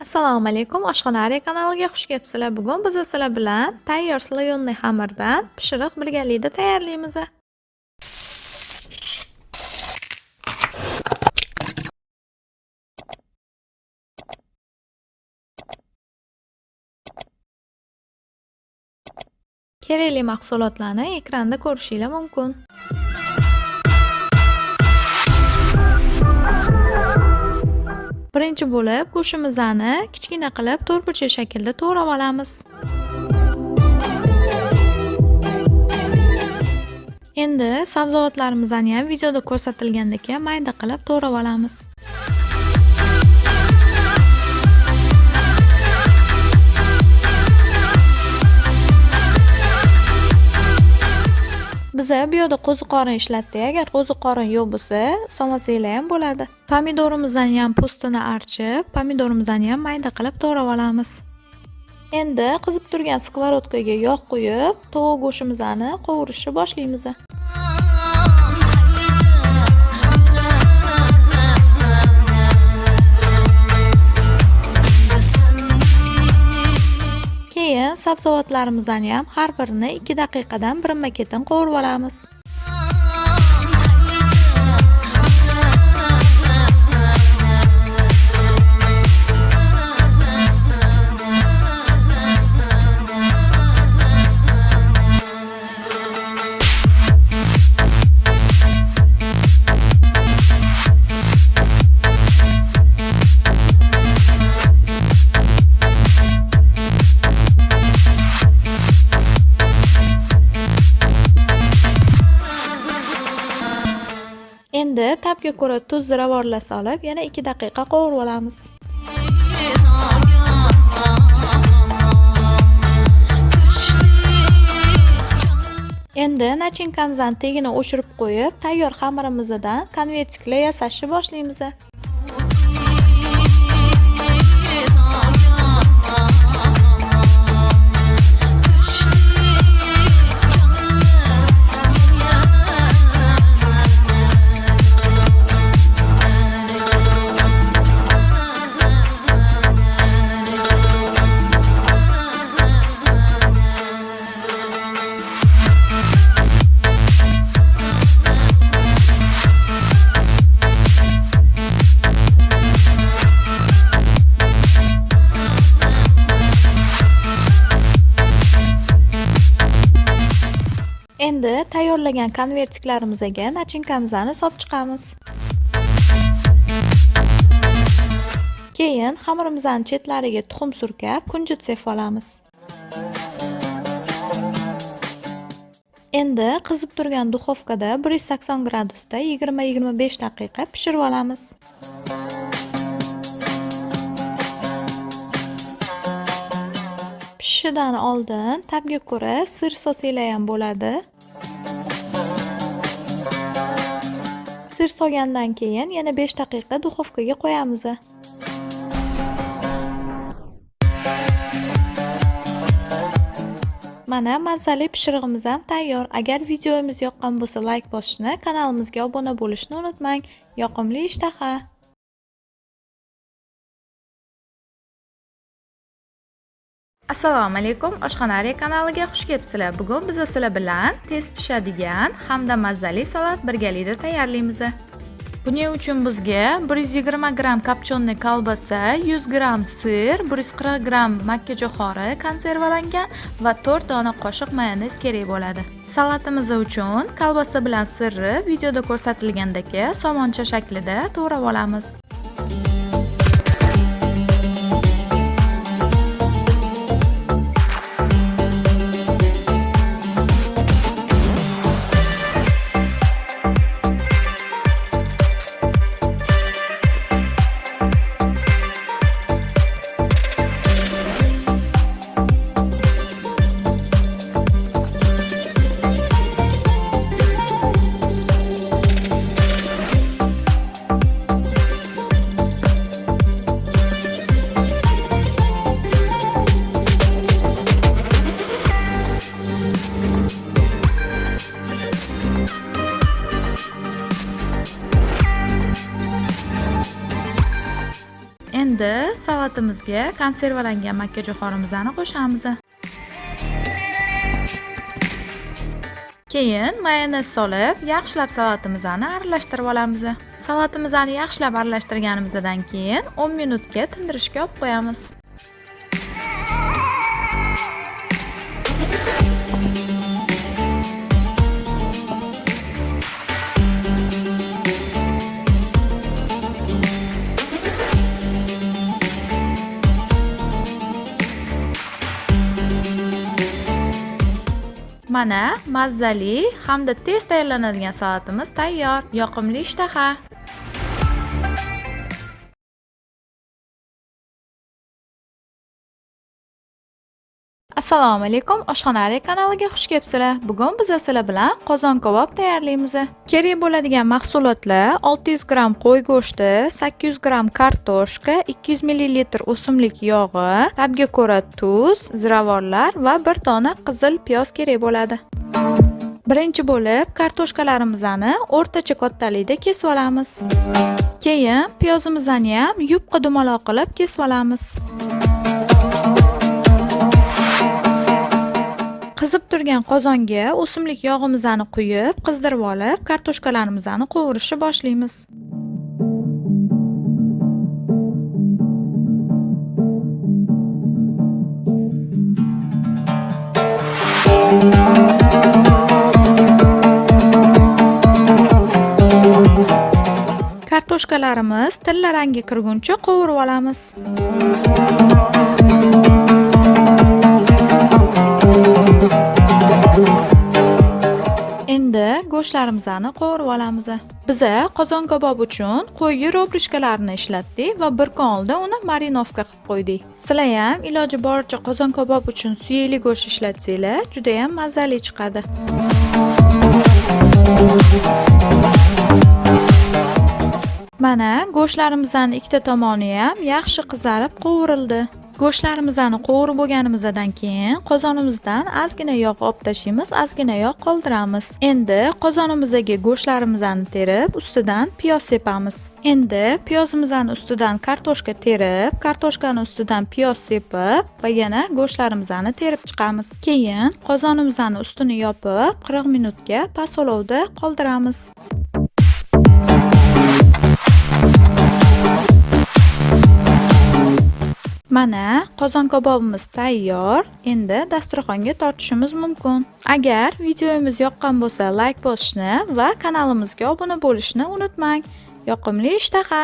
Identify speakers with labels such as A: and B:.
A: Assalomu alaykum, Oshxona Arya kanaliga xush kelibsizlar. Bugun biz sizlar bilan tayyor slayonli xamirdan pishiriq birgalikda tayyorlaymiz. Kerakli mahsulotlarni ekranda ko'rishingiz mumkin. Birinchi bo'lib go'shtimizni kichkina qilib to'rtburchak shaklda to'g'rab olamiz. Endi sabzavotlarimizni ham videoda ko'rsatilgandek mayda qilib to'g'rab olamiz. Biz bu yerda qo'ziqorin ishlatdik. Agar qo'ziqorin yo'q bo'lsa, solmasanglar ham bo'ladi. Pomidorimizni ham po'stini archib, pomidorimizni ham mayda qilib to'g'rab olamiz. Endi qizib turgan skоворodkaga yog' qo'yib, tovuq go'shtimizni qovurishni boshlaymiz. Keyin sabzavotlarimizni ham har birini 2 daqiqadan birinma-ketin qovurib olamiz. Endi tabga ko'ra tuz ziravorla solib, yana 2 daqiqa qovurib olamiz. Endi nachinkamizning tagini o'chirib qo'yib, tayyor xamirimizdan konvertiklar yasashni boshlaymiz. Endi tayyorlagan konvertiklarimizga nachinkamizni solib chiqamiz. Keyin xamirimizning chetlariga tuxum surkab, kunjut sepib olamiz. Endi qizib turgan duxovkada 180 gradusda 20-25 daqiqa pishirib olamiz. Pishishidan oldin tabga ko'ra sir solsanglar ham bo'ladi. Sir solgandan keyin yana 5 daqiqa duxovkaga qo'yamiz. Mana mazali pishirig'imiz ham tayyor. Agar videomiz yoqqan bo'lsa, like bosishni, kanalimizga obuna bo'lishni unutmang. Yoqimli ishtaha! Assalomu alaykum, Oshxona Arya kanaliga xush kelibsizlar. Bugun biz sizlar bilan tez pishadigan hamda mazali salat birgalikda tayyorlaymiz. Buning uchun bizga 120 gram kopchonli kolbasa, 100 gram sir, 140 gram makkajo'xori konservalangan va 4 dona qoshiq mayonez kerak bo'ladi. Salatimiz uchun kolbasa bilan sirni videoda ko'rsatilgandek somoncha shaklida to'g'rab olamiz. salatimizga konservalangan makkajo'xorimizni qo'shamiz. Keyin mayonez solib, yaxshilab salatimizni aralashtirib olamiz. Salatimizni yaxshilab aralashtirganimizdan keyin 10 minutga tindirishga olib qo'yamiz. Mana mazzali hamda tez tayyorlanadigan salatimiz tayyor. Yoqimli ishtaha. Assalomu alaykum, oshxonari kanaliga xush kelibsizlar. Bugun biz sizlar bilan qozon kabob tayyorlaymiz. Kerak bo'ladigan mahsulotlar 600 g qo'y go'shti, 800 g kartoshka, 200 ml o'simlik yog'i, tabga ko'ra tuz, ziravorlar va bir dona qizil piyoz kerak bo'ladi. Birinchi bo'lib kartoshkalarimizni o'rtacha kattalikda kesib olamiz. Keyin piyozimizni ham yupqa dumaloq qilib kesib olamiz. Qizib turgan qozonga o'simlik yog'imizni quyib, qizdirib olib, kartoshkalarimizni qovurishni boshlaymiz. Kartoshkalarimiz tilla rangi kirguncha qovurib olamiz. Endi go'shtlarimizni qovurib olamiz. Biz qozon kabob uchun qo'y robrishkalarini ishlatdik va bir kun oldin uni marinovka qilib qo'ydik. Sizlar ham iloji boricha qozon kabob uchun suyakli go'sht ishlatsanglar, juda ham mazali chiqadi. Mana go'shtlarimizning ikkita tomoni ham yaxshi qizarib qovurildi. Go'shtlarimizni qovurib bo'lganimizdan keyin qozonimizdan ozgina yog' olib tashlaymiz, ozgina yog' qoldiramiz. Endi qozonimizga go'shtlarimizni terib, ustidan piyoz sepamiz. Endi piyozimizning ustidan kartoshka terib, kartoshkani ustidan piyoz sepib va yana go'shtlarimizni terib chiqamiz. Keyin qozonimizning ustini yopib, 40 minutga past olovda qoldiramiz. Mana qozon kabobimiz tayyor. Endi dasturxonga tortishimiz mumkin. Agar videomiz yoqqan bo'lsa, like bosishni va kanalimizga obuna bo'lishni unutmang. Yoqimli ishtaha!